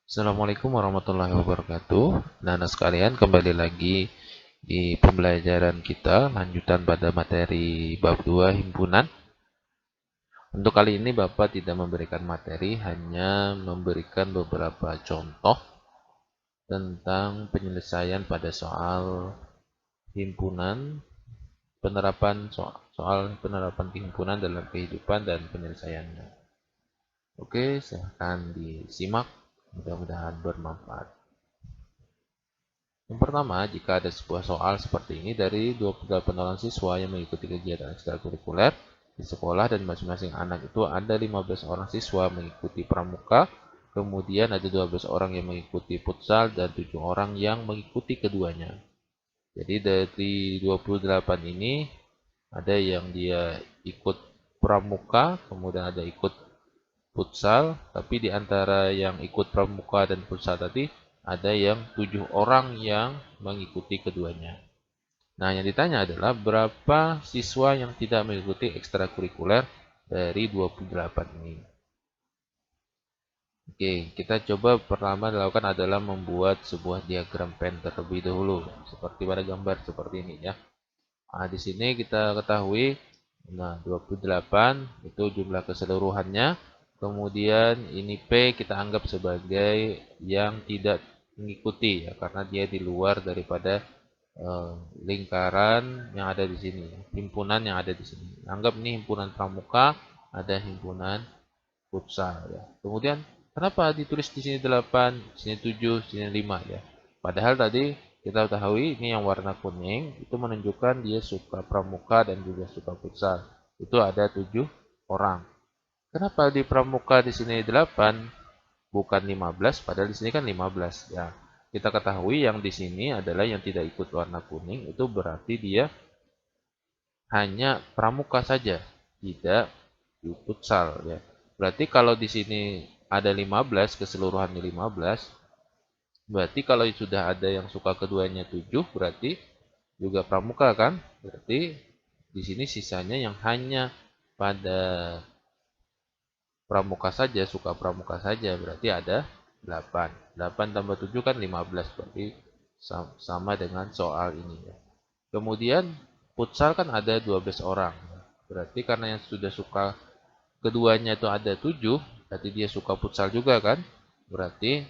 Assalamualaikum warahmatullahi wabarakatuh. Nah, sekalian kembali lagi di pembelajaran kita lanjutan pada materi bab 2 himpunan. Untuk kali ini Bapak tidak memberikan materi, hanya memberikan beberapa contoh tentang penyelesaian pada soal himpunan, penerapan soal penerapan himpunan dalam kehidupan dan penyelesaiannya. Oke, silahkan disimak, mudah-mudahan bermanfaat. Yang pertama, jika ada sebuah soal seperti ini, dari 28 orang siswa yang mengikuti kegiatan ekstrakurikuler di sekolah dan masing-masing anak itu ada 15 orang siswa mengikuti pramuka, kemudian ada 12 orang yang mengikuti futsal dan 7 orang yang mengikuti keduanya. Jadi dari 28 ini ada yang dia ikut pramuka, kemudian ada ikut futsal, tapi di antara yang ikut pramuka dan futsal tadi ada yang 7 orang yang mengikuti keduanya. Nah, yang ditanya adalah berapa siswa yang tidak mengikuti ekstrakurikuler dari 28 ini. Oke, kita coba pertama dilakukan adalah membuat sebuah diagram Venn terlebih dahulu, seperti pada gambar seperti ini ya. Nah, di sini kita ketahui, nah 28 itu jumlah keseluruhannya. Kemudian ini P kita anggap sebagai yang tidak mengikuti ya, karena dia di luar daripada lingkaran yang ada di sini, himpunan yang ada di sini. Anggap ini himpunan pramuka, ada himpunan futsal ya. Kemudian kenapa ditulis di sini 8, di sini 7, di sini 5 ya. Padahal tadi kita ketahui ini yang warna kuning itu menunjukkan dia suka pramuka dan juga suka futsal. Itu ada 7 orang. Kenapa di pramuka di sini 8 bukan 15 padahal di sini kan 15 ya. Kita ketahui yang di sini adalah yang tidak ikut warna kuning itu berarti dia hanya pramuka saja, tidak di futsal ya. Berarti kalau di sini ada 15, keseluruhannya 15, berarti kalau sudah ada yang suka keduanya 7, berarti juga pramuka kan? Berarti di sini sisanya yang hanya pada pramuka saja, suka pramuka saja, berarti ada 8. 8 tambah 7 kan 15, berarti sama dengan soal ini ya. Kemudian futsal kan ada 12 orang. Berarti karena yang sudah suka keduanya itu ada 7, berarti dia suka futsal juga kan? Berarti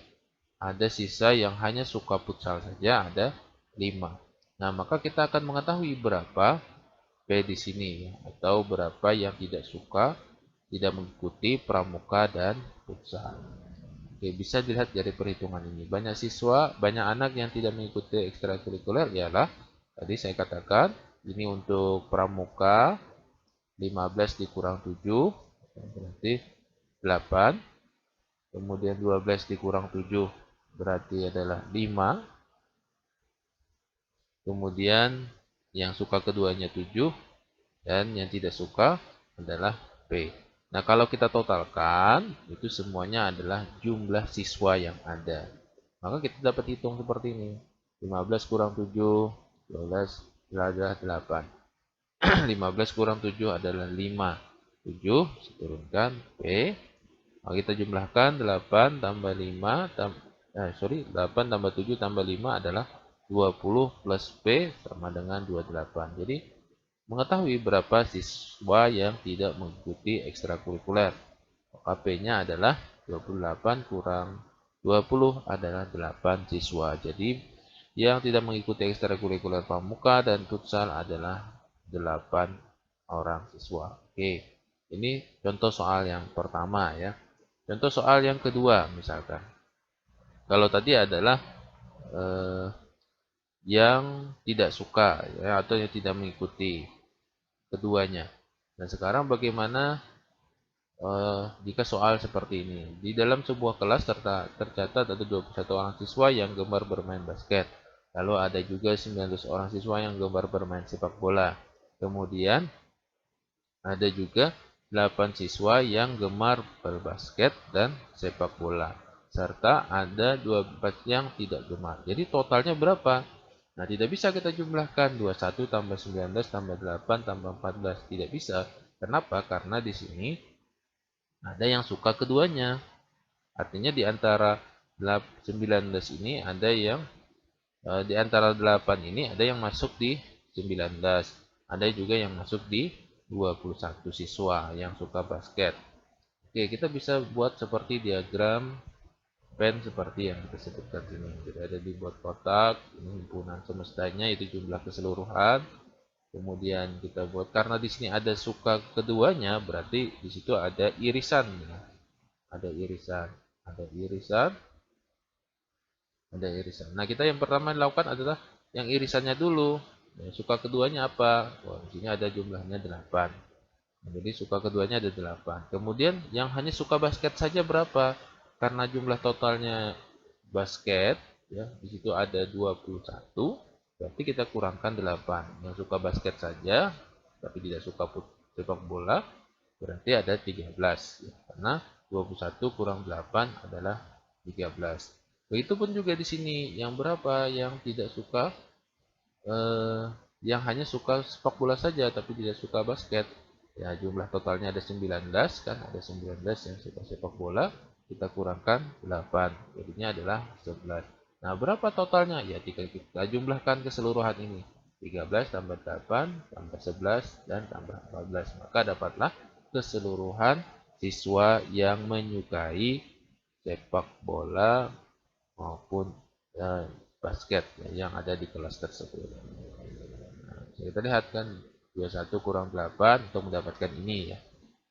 ada sisa yang hanya suka futsal saja, ada 5. Nah, maka kita akan mengetahui berapa P di sini, atau berapa yang tidak suka, tidak mengikuti pramuka dan futsal. Oke, bisa dilihat dari perhitungan ini. Banyak siswa, banyak anak yang tidak mengikuti ekstrakurikuler ialah, tadi saya katakan, ini untuk pramuka, 15 dikurang 7, berarti 8. Kemudian 12 dikurang 7 berarti adalah 5. Kemudian yang suka keduanya 7 dan yang tidak suka adalah P. Nah, kalau kita totalkan itu semuanya adalah jumlah siswa yang ada. Maka kita dapat hitung seperti ini. 15 kurang 7, 12 adalah 8. 15 kurang 7 adalah 5. 7 turunkan P. Maka kita jumlahkan 8 tambah 5 8 tambah 7 tambah 5 adalah 20 plus P sama dengan 28. Jadi mengetahui berapa siswa yang tidak mengikuti ekstrakurikuler. Maka P-nya adalah 28 kurang 20 adalah 8 siswa. Jadi yang tidak mengikuti ekstrakurikuler pramuka dan futsal adalah 8 orang siswa. Oke, ini contoh soal yang pertama ya. Contoh soal yang kedua misalkan. Kalau tadi adalah eh, yang tidak suka ya, atau yang tidak mengikuti keduanya. Nah, sekarang bagaimana jika soal seperti ini? Di dalam sebuah kelas tercatat ada 21 orang siswa yang gemar bermain basket. Lalu ada juga 19 orang siswa yang gemar bermain sepak bola. Kemudian ada juga 8 siswa yang gemar berbasket dan sepak bola. Serta ada 12 yang tidak gemar. Jadi totalnya berapa? Nah, tidak bisa kita jumlahkan 21 tambah 19 tambah 8 tambah 14. Tidak bisa. Kenapa? Karena di sini ada yang suka keduanya. Artinya di antara 19 ini ada yang di antara 8 ini ada yang masuk di 19. Ada juga yang masuk di 21 siswa yang suka basket. Oke, kita bisa buat seperti diagram pen seperti yang kita sebutkan sini. Jadi ada dibuat kotak, ini himpunan semestanya itu jumlah keseluruhan. Kemudian kita buat karena di sini ada suka keduanya, berarti di situ ada irisan. Ada irisan, ada irisan, ada irisan. Nah, kita yang pertama dilakukan adalah yang irisannya dulu. Ya, suka keduanya apa? Wah, di sini ada jumlahnya 8. Nah, jadi suka keduanya ada 8. Kemudian yang hanya suka basket saja berapa? Karena jumlah totalnya basket, ya, di situ ada 21, berarti kita kurangkan 8. Yang suka basket saja, tapi tidak suka sepak bola, berarti ada 13. Ya, karena 21 kurang 8 adalah 13. Begitupun juga di sini, yang berapa yang tidak suka, yang hanya suka sepak bola saja, tapi tidak suka basket. Ya, jumlah totalnya ada 19 kan, ada 19 yang suka sepak bola, kita kurangkan 8, jadinya adalah 11. Nah, berapa totalnya? Ya, kita jumlahkan keseluruhan ini. 13 tambah 8 tambah 11 dan tambah 14. Maka dapatlah keseluruhan siswa yang menyukai sepak bola maupun basket ya, yang ada di kelas tersebut. Nah, kita lihat kan 21 kurang 8 untuk mendapatkan ini ya.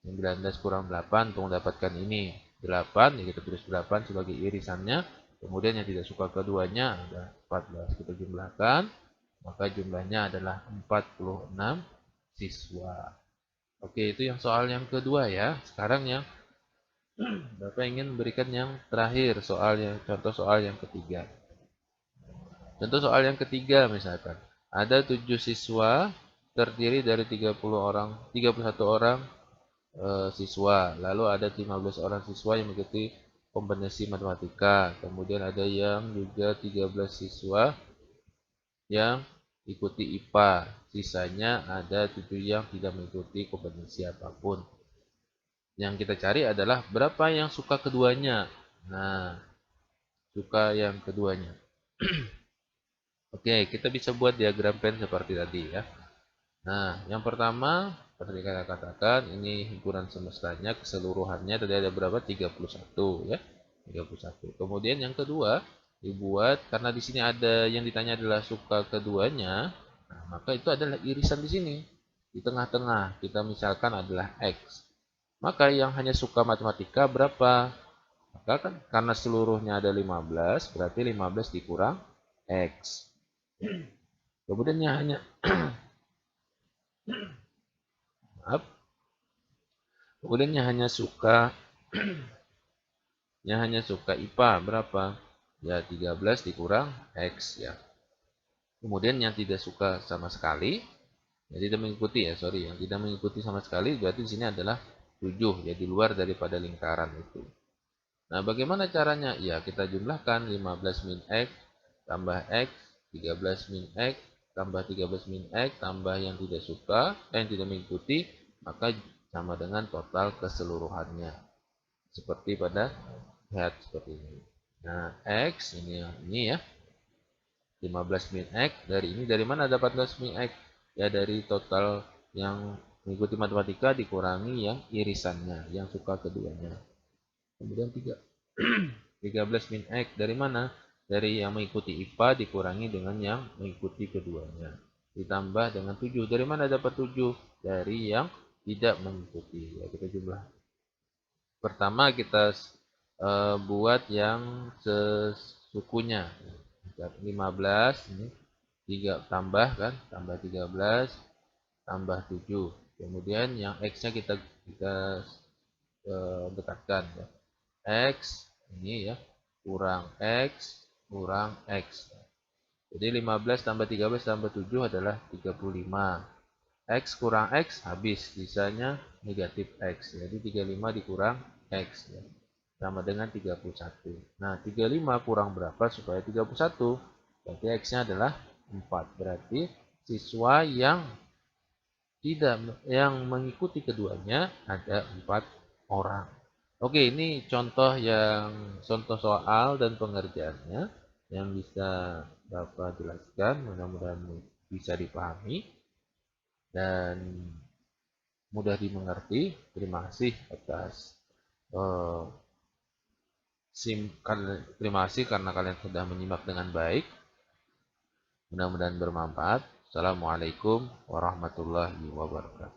19 kurang 8 untuk mendapatkan ini. 8 ya, kita tulis 8 sebagai irisannya. Kemudian yang tidak suka keduanya ada 14. Kita jumlahkan, maka jumlahnya adalah 46 siswa. Oke, itu yang soal yang kedua ya. Sekarang yang Bapak ingin memberikan yang terakhir, contoh soal yang ketiga. Contoh soal yang ketiga misalkan, ada 7 siswa terdiri dari 31 orang siswa, lalu ada 15 orang siswa yang mengikuti kompetensi matematika, kemudian ada yang juga 13 siswa yang ikuti IPA, sisanya ada 7 yang tidak mengikuti kompetensi apapun. Yang kita cari adalah berapa yang suka keduanya. Nah, suka yang keduanya. Oke, kita bisa buat diagram pen seperti tadi ya. Nah, yang pertama, seperti kita katakan, ini himpunan semestanya, keseluruhannya tadi ada berapa? 31 ya. 31. Kemudian yang kedua, dibuat, karena di sini ada yang ditanya adalah suka keduanya, nah, maka itu adalah irisan di sini. Di tengah-tengah, kita misalkan adalah X. Maka yang hanya suka matematika berapa? Maka kan karena seluruhnya ada 15, berarti 15 dikurang X. Kemudian yang hanya maaf, kemudian yang hanya suka IPA berapa? Ya 13 dikurang X ya. Kemudian yang tidak suka sama sekali, yang tidak mengikuti yang tidak mengikuti sama sekali berarti di sini adalah 7 ya, di luar daripada lingkaran itu. Nah, bagaimana caranya? Ya, kita jumlahkan 15 min X tambah X, 13 min X tambah 13 min X tambah yang tidak suka, yang tidak mengikuti, maka sama dengan total keseluruhannya. Seperti pada lihat seperti ini. Nah, X ini ya. 15 min X dari mana dapat 15 min X? Ya dari total yang mengikuti matematika dikurangi yang irisannya, yang suka keduanya. Kemudian 13 min X dari mana? Dari yang mengikuti IPA dikurangi dengan yang mengikuti keduanya. Ditambah dengan 7. Dari mana dapat 7? Dari yang tidak mengikuti. Ya, kita jumlah. Pertama kita buat yang sesukunya. 15 ini 3 tambah kan, tambah 13 tambah 7. Kemudian yang X-nya kita dekatkan ya. X ini ya kurang X kurang X. Jadi 15 tambah 13 tambah 7 adalah 35. X kurang X habis, sisanya negatif X. Jadi 35 dikurang X ya, sama dengan 31. Nah, 35 kurang berapa supaya 31? Berarti X-nya adalah 4. Berarti siswa yang mengikuti keduanya ada 4 orang. Oke, ini contoh soal dan pengerjaannya yang bisa Bapak jelaskan, mudah-mudahan bisa dipahami dan mudah dimengerti. Terima kasih atas eh, terima kasih karena kalian sudah menyimak dengan baik. Mudah-mudahan bermanfaat. Assalamualaikum warahmatullahi wabarakatuh.